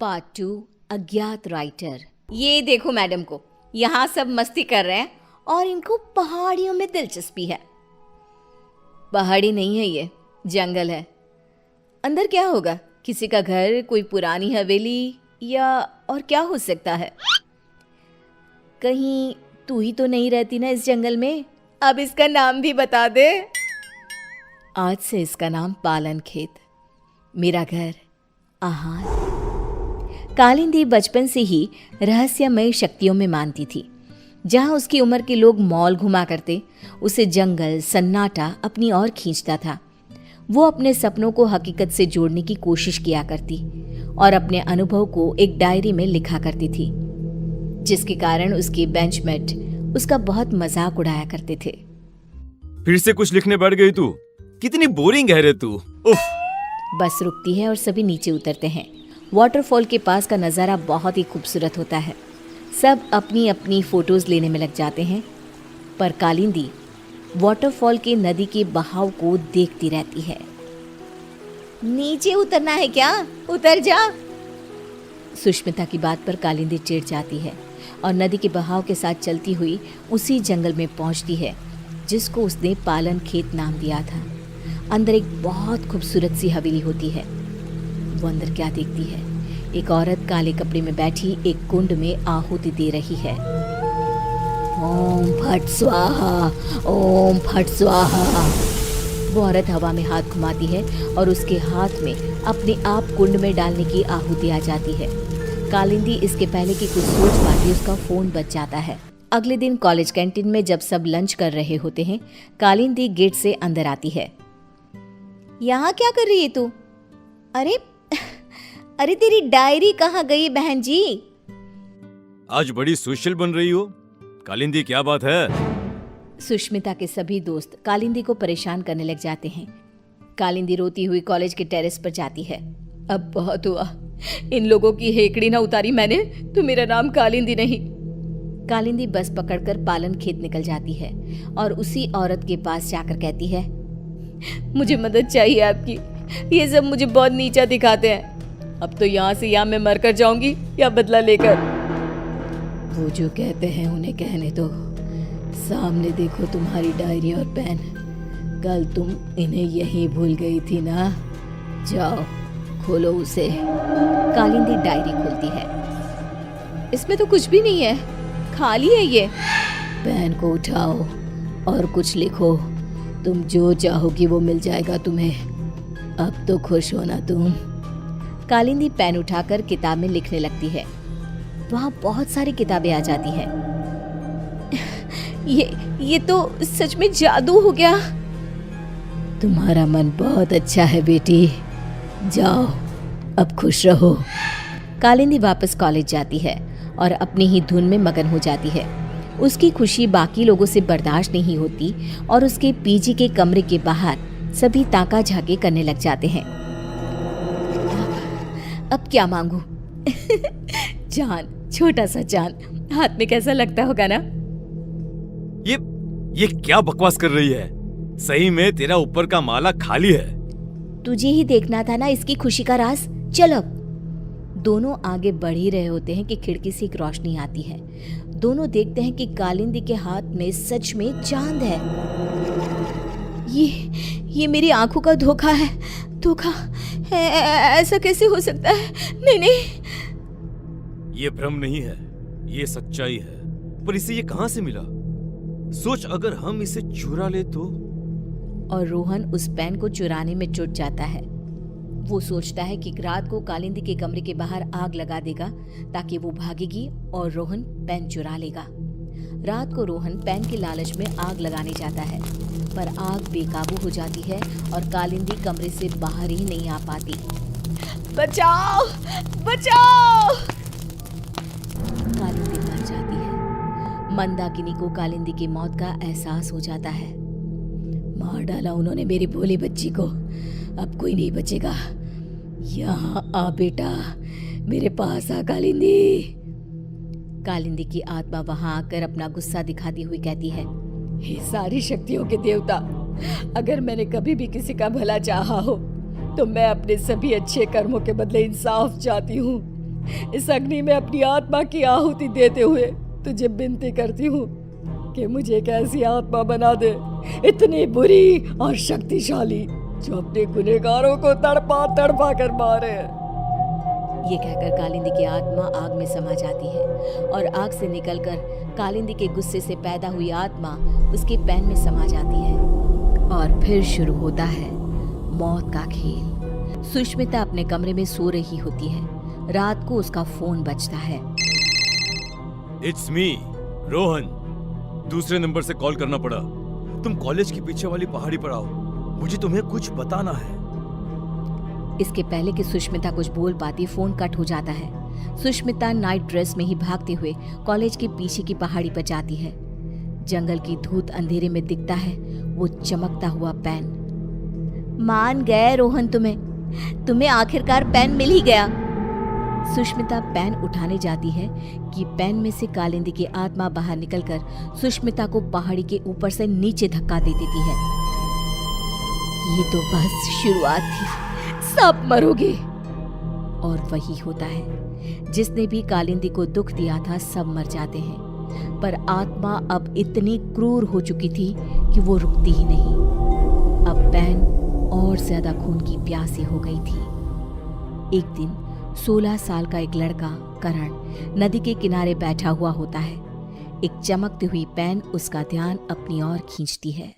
Part 2 अज्ञात writer. ये देखो मैडम को, यहाँ सब मस्ती कर रहे हैं और इनको पहाड़ियों में दिलचस्पी है। पहाड़ी नहीं है, ये जंगल है। अंदर क्या होगा? किसी का घर, कोई पुरानी हवेली, या और क्या हो सकता है? कहीं तू ही तो नहीं रहती ना इस जंगल में? अब इसका नाम भी बता दे। आज से इसका नाम पालन खेत, मेरा घर, आहार। कालिंदी बचपन से ही रहस्यमय शक्तियों में मानती थी। जहां उसकी उम्र के लोग मॉल घुमा करते, उसे जंगल सन्नाटा अपनी ओर खींचता था। वो अपने सपनों को हकीकत से जोड़ने की कोशिश किया करती और अपने अनुभव को एक डायरी में लिखा करती थी, जिसके कारण उसके बेंचमेट उसका बहुत मजाक उड़ाया करते थे। फिर से कुछ लिखने बैठ गई तू? कितनी बोरिंग है रे तू। उफ। बस रुकती है और सभी नीचे उतरते हैं। वाटरफॉल के पास का नज़ारा बहुत ही खूबसूरत होता है। सब अपनी अपनी फोटोज लेने में लग जाते हैं, पर कालिंदी वाटरफॉल के नदी के बहाव को देखती रहती है। नीचे उतरना है क्या? उतर जा। सुष्मिता की बात पर कालिंदी चिढ़ जाती है और नदी के बहाव के साथ चलती हुई उसी जंगल में पहुंचती है जिसको उसने पालन खेत नाम दिया था। अंदर एक बहुत खूबसूरत सी हवेली होती है। वो अंदर क्या देखती है? एक औरत काले कपड़े में बैठी एक कुंड में आहुति दे रही है। ओम फट स्वाहा, ओम फट स्वाहा। वो औरत हवा में हाथ घुमाती है और उसके हाथ में अपने आप कुंड में डालने की आहुति आ जाती है। कालिंदी इसके पहले कि कुछ सोच पाती, उसका फोन बज जाता है। अगले दिन कॉलेज कैंटीन में जब सब लंच कर रहे होते हैं, कालिंदी गेट से अंदर आती है। यहाँ क्या कर रही है तू? अरे अरे तेरी डायरी कहाँ गई बहन जी? आज बड़ी सोशल बन रही हो कालिंदी, क्या बात है? सुष्मिता के सभी दोस्त कालिंदी को परेशान करने लग जाते हैं। कालिंदी रोती हुई कॉलेज के टेरेस पर जाती है। अब बहुत हुआ, इन लोगों की हेकड़ी ना उतारी मैंने तो मेरा नाम कालिंदी नहीं। कालिंदी बस पकड़कर पालन खेत निकल जाती है और उसी औरत के पास जाकर कहती है, मुझे मदद चाहिए आपकी। ये सब मुझे बहुत नीचा दिखाते हैं। अब तो यहाँ से या मैं मरकर जाऊंगी या बदला लेकर। वो जो कहते हैं उन्हें कहने दो। सामने देखो तुम्हारी डायरी और पेन। कल तुम इन्हें यहीं भूल गई थी ना? जाओ खोलो उसे। कालिंदी डायरी खोलती है। इसमें तो कुछ भी नहीं है, खाली है ये। पेन को उठाओ और कुछ लिखो। तुम जो चाहोगी वो मिल जाएगा तुम्हें। अब तो खुश हो ना तुम? कालिंदी पेन उठाकर किताब में लिखने लगती है। वहाँ बहुत सारी किताबें आ जाती हैं। ये तो सच में जादू हो गया। तुम्हारा मन बहुत अच्छा है बेटी, जाओ अब खुश रहो। कालिंदी वापस कॉलेज जाती है और अपनी ही धुन में मगन हो जाती है। उसकी खुशी बाकी लोगों से बर्दाश्त नहीं होती और उसके पीजी के कमरे के बाहर सभी ताका झाके करने लग जाते हैं। अब क्या मांगू? चांद, छोटा सा चांद हाथ में कैसा लगता होगा ना? ये क्या बकवास कर रही है? सही में तेरा ऊपर का माला खाली है। तुझे ही देखना था ना इसकी खुशी का राज। चल अब। दोनों आगे बढ़ ही रहे होते हैं कि खिड़की से एक रोशनी आती है। दोनों देखते हैं कि कालिंदी के हाथ में सच में चांद है। ये मेरी आंखों का धोखा है। धोखा? ऐसा कैसे हो सकता है? नहीं। ये भ्रम नहीं है, ये सच्चाई है। पर इसे ये कहां से मिला? सोच, अगर हम इसे चुरा ले तो? और रोहन उस पेन को चुराने में जुट जाता है। वो सोचता है कि रात को कालिंदी के कमरे के बाहर आग लगा देगा ताकि वो भागेगी और रोहन पेन चुरा लेगा। रात को रोहन पेन के लालच में आग लगाने जाता है, पर आग बेकाबू हो जाती है और कालिंदी कमरे से बाहर ही नहीं आ पाती। बचाओ, बचाओ! कालिंदी मर जाती है। मंदाकिनी को कालिंदी की मौत का एहसास हो जाता है। मार डाला उन्होंने मेरी भोली बच्ची को, अब कोई नहीं बचेगा। यहाँ आ बेटा, मेरे पास आ कालिंदी। कालिंदी की आत्मा वहां आकर अपना गुस्सा दिखाती हुई कहती है, हे सारी शक्तियों के देवता, अगर मैंने कभी भी किसी का भला चाहा हो तो मैं अपने सभी अच्छे कर्मों के बदले इंसाफ चाहती हूँ। इस अग्नि में अपनी आत्मा की आहुति देते हुए तुझे विनती करती हूँ कि मुझे एक ऐसी आत्मा बना दे, इतनी बुरी और शक्तिशाली, जो अपने गुनहगारों को तड़पा तड़पा कर मारे। ये कहकर कालिंदी की आत्मा आग में समा जाती है और आग से निकलकर कालिंदी के गुस्से से पैदा हुई आत्मा उसके पैन में समा जाती है। और फिर शुरू होता है मौत का खेल। सुष्मिता अपने कमरे में सो रही होती है। रात को उसका फोन बजता है। It's me, Rohan. दूसरे नंबर से कॉल करना पड़ा। तुम कॉलेज के पीछे वाली पहाड़ी पर आओ, मुझे तुम्हें कुछ बताना है। इसके पहले कि सुष्मिता कुछ बोल पाती, फोन कट हो जाता है। सुष्मिता नाइट ड्रेस में ही भागते हुए कॉलेज के पीछे की पहाड़ी पर जाती है। जंगल की धूत अंधेरे में दिखता है वो चमकता हुआ पेन। मान गए रोहन, तुम्हें आखिरकार पेन मिल ही गया। सुष्मिता पेन उठाने जाती है कि पेन में से कालिंदी की आत्मा बाहर निकलकर सुष्मिता को पहाड़ी के ऊपर से नीचे धक्का दे देती है। ये तो बस शुरुआत थी, सब मरोगे। और वही होता है, जिसने भी कालिंदी को दुख दिया था सब मर जाते हैं। पर आत्मा अब इतनी क्रूर हो चुकी थी कि वो रुकती ही नहीं। अब पेन और ज्यादा खून की प्यासी हो गई थी। एक दिन 16 साल का एक लड़का करण नदी के किनारे बैठा हुआ होता है। एक चमकती हुई पेन उसका ध्यान अपनी ओर खींचती है।